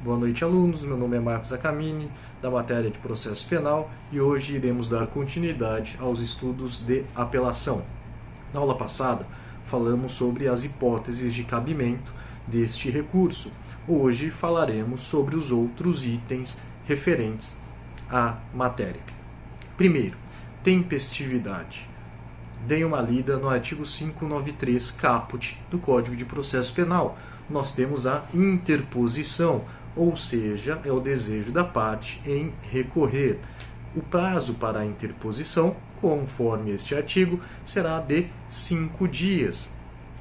Boa noite, alunos. Meu nome é Marcos Acamini, da matéria de Processo Penal, e hoje iremos dar continuidade aos estudos de apelação. Na aula passada, falamos sobre as hipóteses de cabimento deste recurso. Hoje falaremos sobre os outros itens referentes à matéria. Primeiro, tempestividade. Deem uma lida no artigo 593 caput do Código de Processo Penal. Nós temos a interposição, ou seja, é o desejo da parte em recorrer. O prazo para a interposição, conforme este artigo, será de 5 dias.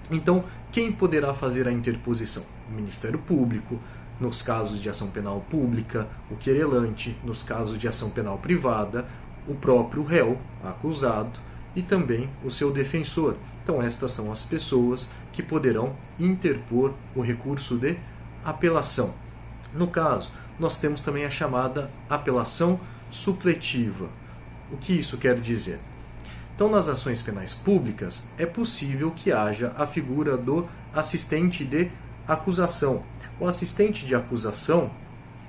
Então, quem poderá fazer a interposição? O Ministério Público, nos casos de ação penal pública, o querelante, nos casos de ação penal privada, o próprio réu, acusado, e também o seu defensor. Então, estas são as pessoas que poderão interpor o recurso de apelação. No caso, nós temos também a chamada apelação supletiva. O que isso quer dizer? Então, nas ações penais públicas, é possível que haja a figura do assistente de acusação. O assistente de acusação,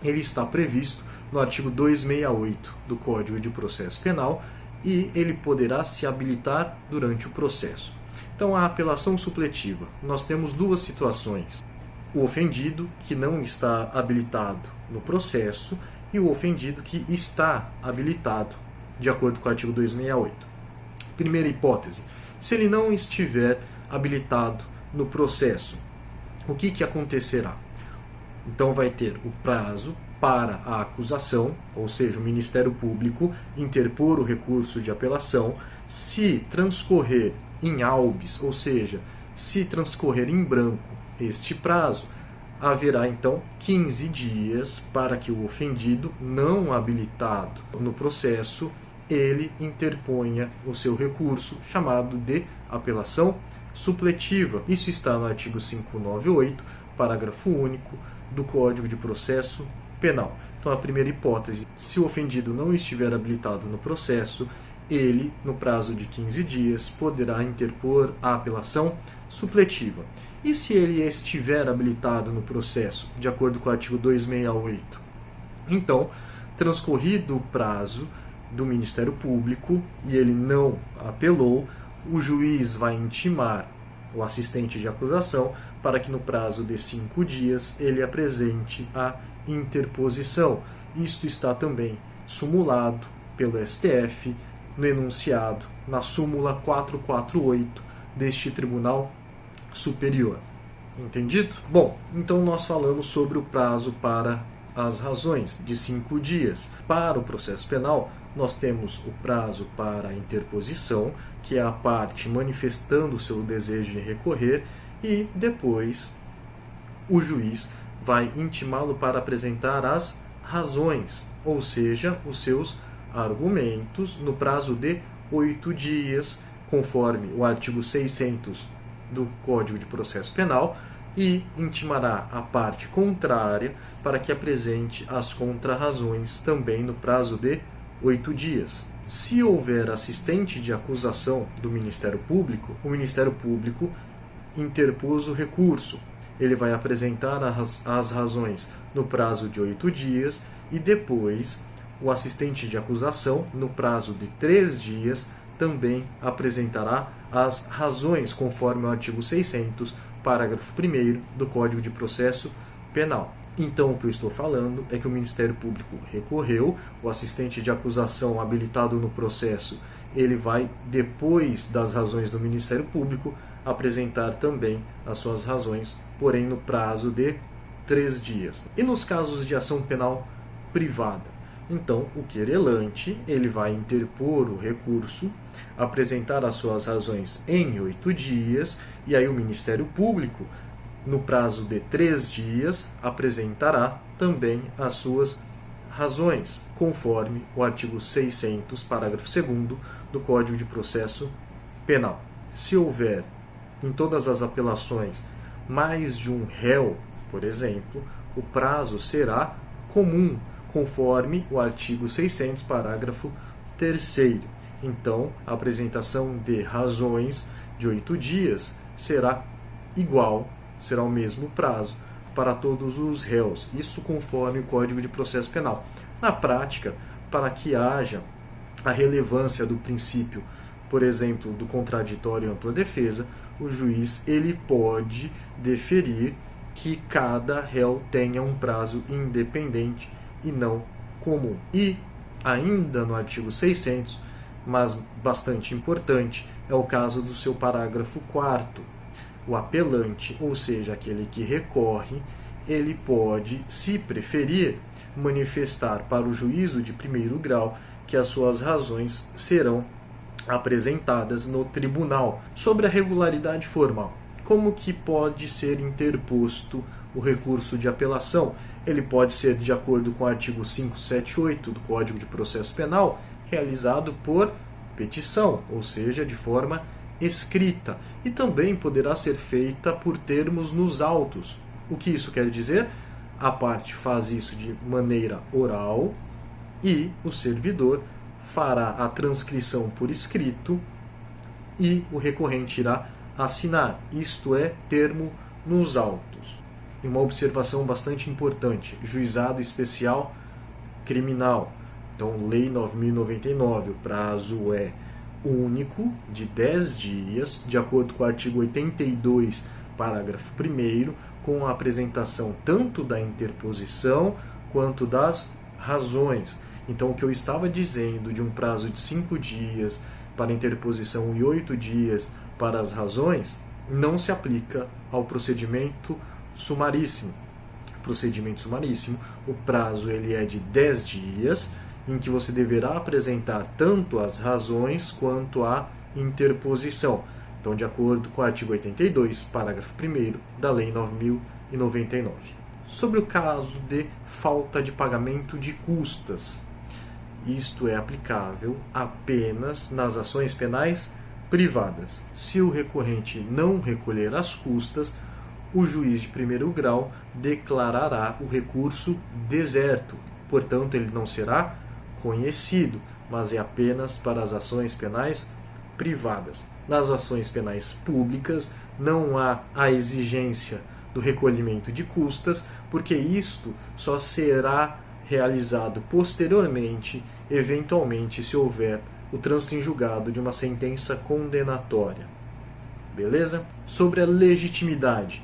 ele está previsto no artigo 268 do Código de Processo Penal, e ele poderá se habilitar durante o processo. Então, a apelação supletiva, nós temos duas situações. O ofendido, que não está habilitado no processo, e o ofendido que está habilitado, de acordo com o artigo 268. Primeira hipótese, se ele não estiver habilitado no processo, o que acontecerá? Então, vai ter o prazo para a acusação, ou seja, o Ministério Público interpor o recurso de apelação. Se transcorrer em albis, ou seja, se transcorrer em branco este prazo, haverá então 15 dias para que o ofendido não habilitado no processo, ele interponha o seu recurso, chamado de apelação supletiva. Isso está no artigo 598, parágrafo único do Código de Processo Penal. Então, a primeira hipótese, se o ofendido não estiver habilitado no processo, ele, no prazo de 15 dias, poderá interpor a apelação supletiva. E se ele estiver habilitado no processo, de acordo com o artigo 268? Então, transcorrido o prazo do Ministério Público e ele não apelou, o juiz vai intimar o assistente de acusação para que no prazo de 5 dias ele apresente a interposição. Isto está também sumulado pelo STF no enunciado na súmula 448 deste Tribunal Superior. Entendido? Bom, então nós falamos sobre o prazo para as razões de 5 dias. Para o processo penal, nós temos o prazo para a interposição, que é a parte manifestando o seu desejo de recorrer, e depois o juiz vai intimá-lo para apresentar as razões, ou seja, os seus argumentos, no prazo de 8 dias, conforme o artigo 600 do Código de Processo Penal, e intimará a parte contrária para que apresente as contrarrazões também no prazo de 8 dias. Se houver assistente de acusação do Ministério Público, o Ministério Público interpôs o recurso. Ele vai apresentar as razões no prazo de 8 dias e depois o assistente de acusação, no prazo de 3 dias, também apresentará as razões conforme o artigo 600, parágrafo 1º do Código de Processo Penal. Então, o que eu estou falando é que o Ministério Público recorreu, o assistente de acusação habilitado no processo, ele vai, depois das razões do Ministério Público, apresentar também as suas razões, porém no prazo de 3 dias. E nos casos de ação penal privada? Então, o querelante ele vai interpor o recurso, apresentar as suas razões em 8 dias, e aí o Ministério Público, no prazo de 3 dias, apresentará também as suas razões, conforme o artigo 600, parágrafo 2º do Código de Processo Penal. Se houver, em todas as apelações, mais de um réu, por exemplo, o prazo será comum, conforme o artigo 600, parágrafo 3º. Então, a apresentação de razões de 8 dias será igual, será o mesmo prazo para todos os réus, isso conforme o Código de Processo Penal. Na prática, para que haja a relevância do princípio, por exemplo, do contraditório e ampla defesa, o juiz ele pode deferir que cada réu tenha um prazo independente e não comum. E ainda no artigo 600, mas bastante importante, é o caso do seu parágrafo 4º. O apelante, ou seja, aquele que recorre, ele pode, se preferir, manifestar para o juízo de primeiro grau que as suas razões serão apresentadas no tribunal. Sobre a regularidade formal, como que pode ser interposto o recurso de apelação? Ele pode ser de acordo com o artigo 578 do Código de Processo Penal, realizado por petição, ou seja, de forma escrita, e também poderá ser feita por termos nos autos. O que isso quer dizer? A parte faz isso de maneira oral e o servidor fará a transcrição por escrito e o recorrente irá assinar, isto é, termo nos autos. E uma observação bastante importante, juizado especial criminal. Então, Lei 9.099, o prazo é único, de 10 dias, de acordo com o artigo 82, parágrafo 1º, com a apresentação tanto da interposição quanto das razões. Então, o que eu estava dizendo de um prazo de 5 dias para a interposição e 8 dias para as razões, não se aplica ao procedimento sumaríssimo. Procedimento sumaríssimo, o prazo ele é de 10 dias, em que você deverá apresentar tanto as razões quanto a interposição. Então, de acordo com o artigo 82, parágrafo 1º da Lei 9.099. Sobre o caso de falta de pagamento de custas, isto é aplicável apenas nas ações penais privadas. Se o recorrente não recolher as custas, o juiz de primeiro grau declarará o recurso deserto. Portanto, ele não será conhecido, mas é apenas para as ações penais privadas. Nas ações penais públicas, não há a exigência do recolhimento de custas, porque isto só será realizado posteriormente, eventualmente, se houver o trânsito em julgado de uma sentença condenatória. Beleza? Sobre a legitimidade,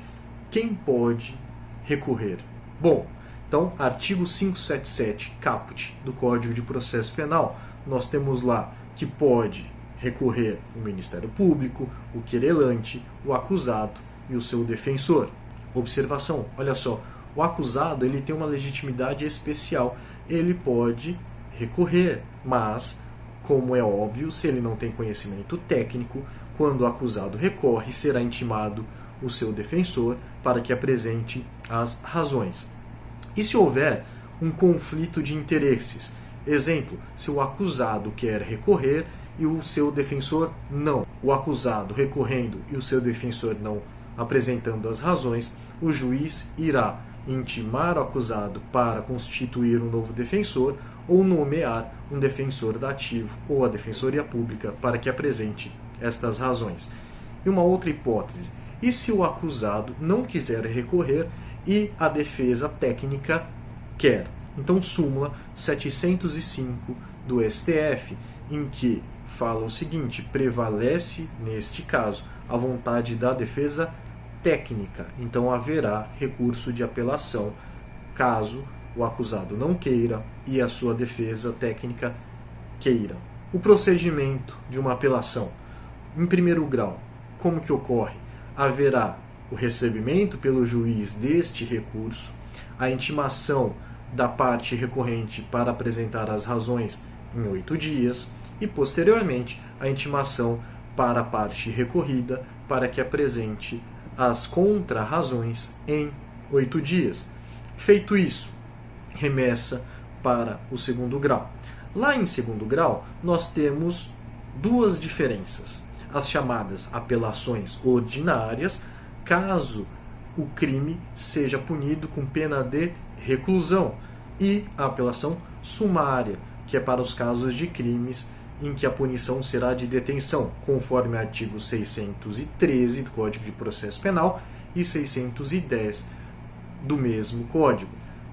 quem pode recorrer? Bom, então, artigo 577, caput, do Código de Processo Penal, nós temos lá que pode recorrer o Ministério Público, o querelante, o acusado e o seu defensor. Observação, olha só, o acusado ele tem uma legitimidade especial, ele pode recorrer, mas, como é óbvio, se ele não tem conhecimento técnico, quando o acusado recorre, será intimado o seu defensor para que apresente as razões. E se houver um conflito de interesses? Exemplo, se o acusado quer recorrer e o seu defensor não. O acusado recorrendo e o seu defensor não apresentando as razões, o juiz irá intimar o acusado para constituir um novo defensor ou nomear um defensor dativo ou a Defensoria Pública para que apresente estas razões. E uma outra hipótese, e se o acusado não quiser recorrer e a defesa técnica quer? Então, súmula 705 do STF, em que fala o seguinte: prevalece, neste caso, a vontade da defesa técnica. Então, haverá recurso de apelação caso o acusado não queira e a sua defesa técnica queira. O procedimento de uma apelação, em primeiro grau, como que ocorre? Haverá o recebimento pelo juiz deste recurso, a intimação da parte recorrente para apresentar as razões em 8 dias e, posteriormente, a intimação para a parte recorrida para que apresente as contrarrazões em 8 dias. Feito isso, remessa para o segundo grau. Lá em segundo grau, nós temos duas diferenças. As chamadas apelações ordinárias, caso o crime seja punido com pena de reclusão, e a apelação sumária, que é para os casos de crimes em que a punição será de detenção, conforme artigo 613 do Código de Processo Penal e 610 do mesmo Código,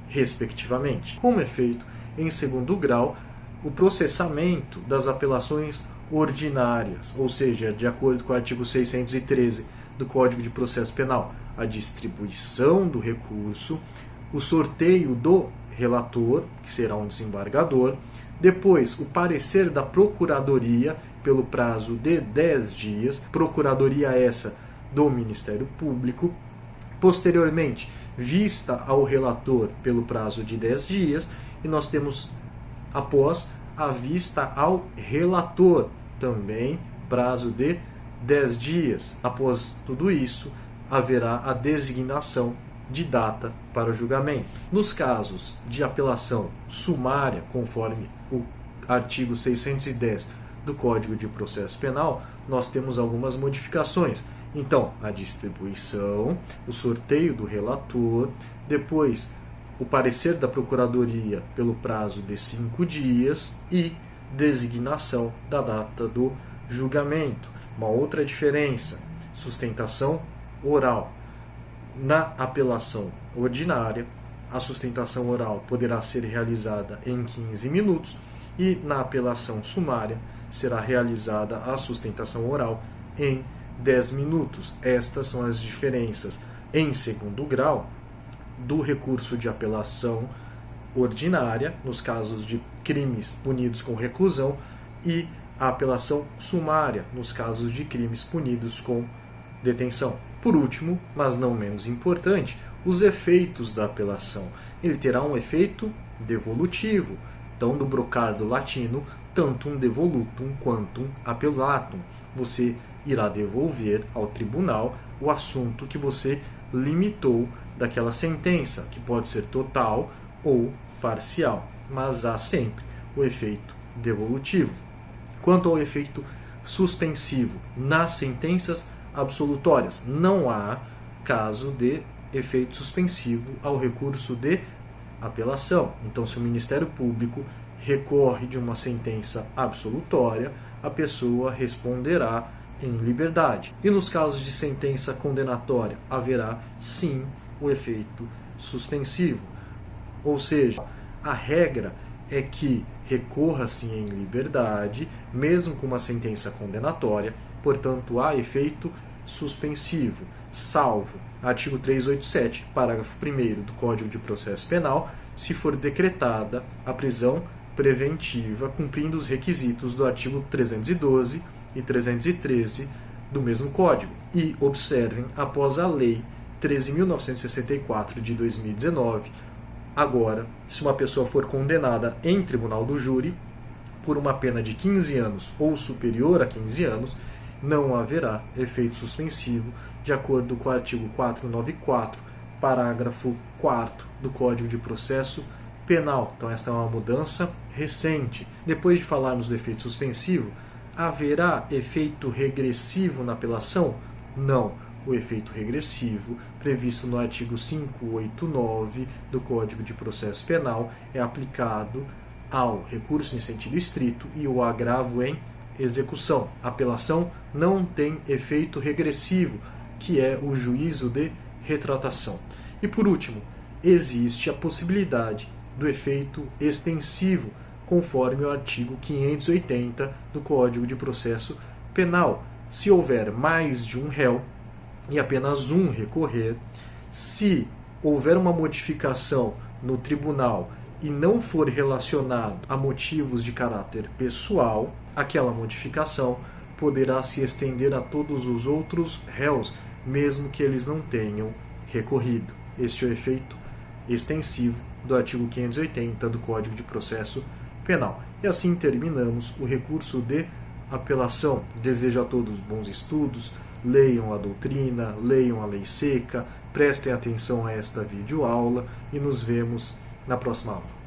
respectivamente. Como é feito em segundo grau o processamento das apelações ordinárias, ou seja, de acordo com o artigo 613 do Código de Processo Penal, a distribuição do recurso, o sorteio do relator, que será um desembargador, depois o parecer da Procuradoria pelo prazo de 10 dias, Procuradoria essa do Ministério Público, posteriormente vista ao relator pelo prazo de 10 dias, e nós temos, após, a vista ao relator, também prazo de 10 dias. Após tudo isso, haverá a designação de data para o julgamento. Nos casos de apelação sumária, conforme o artigo 610 do Código de Processo Penal, nós temos algumas modificações. Então, a distribuição, o sorteio do relator, depois o parecer da Procuradoria pelo prazo de 5 dias e designação da data do julgamento. Uma outra diferença, sustentação oral. Na apelação ordinária, a sustentação oral poderá ser realizada em 15 minutos e na apelação sumária será realizada a sustentação oral em 10 minutos. Estas são as diferenças em segundo grau do recurso de apelação ordinária, nos casos de crimes punidos com reclusão, e a apelação sumária, nos casos de crimes punidos com detenção. Por último, mas não menos importante, os efeitos da apelação. Ele terá um efeito devolutivo, então do brocardo latino, tantum devolutum quantum appellatum. Você irá devolver ao tribunal o assunto que você limitou daquela sentença, que pode ser total ou parcial, mas há sempre o efeito devolutivo. Quanto ao efeito suspensivo, nas sentenças absolutórias, não há caso de efeito suspensivo ao recurso de apelação. Então, se o Ministério Público recorre de uma sentença absolutória, a pessoa responderá em liberdade. E nos casos de sentença condenatória, haverá sim o efeito suspensivo. Ou seja, a regra é que recorra-se em liberdade, mesmo com uma sentença condenatória, portanto há efeito suspensivo, salvo artigo 387, parágrafo 1º do Código de Processo Penal, se for decretada a prisão preventiva cumprindo os requisitos do artigo 312 e 313 do mesmo Código. E observem, após a Lei 13.964 de 2019, agora, se uma pessoa for condenada em tribunal do júri por uma pena de 15 anos ou superior a 15 anos, não haverá efeito suspensivo, de acordo com o artigo 494, parágrafo 4º do Código de Processo Penal. Então esta é uma mudança recente. Depois de falarmos do efeito suspensivo, haverá efeito regressivo na apelação? Não. O efeito regressivo, previsto no artigo 589 do Código de Processo Penal, é aplicado ao recurso em sentido estrito e o agravo em execução. A apelação não tem efeito regressivo, que é o juízo de retratação. E por último, existe a possibilidade do efeito extensivo, conforme o artigo 580 do Código de Processo Penal. Se houver mais de um réu e apenas um recorrer, se houver uma modificação no tribunal e não for relacionado a motivos de caráter pessoal, aquela modificação poderá se estender a todos os outros réus, mesmo que eles não tenham recorrido. Este é o efeito extensivo do artigo 580 do Código de Processo Penal. E assim terminamos o recurso de apelação. Desejo a todos bons estudos, leiam a doutrina, leiam a lei seca, prestem atenção a esta videoaula e nos vemos na próxima aula.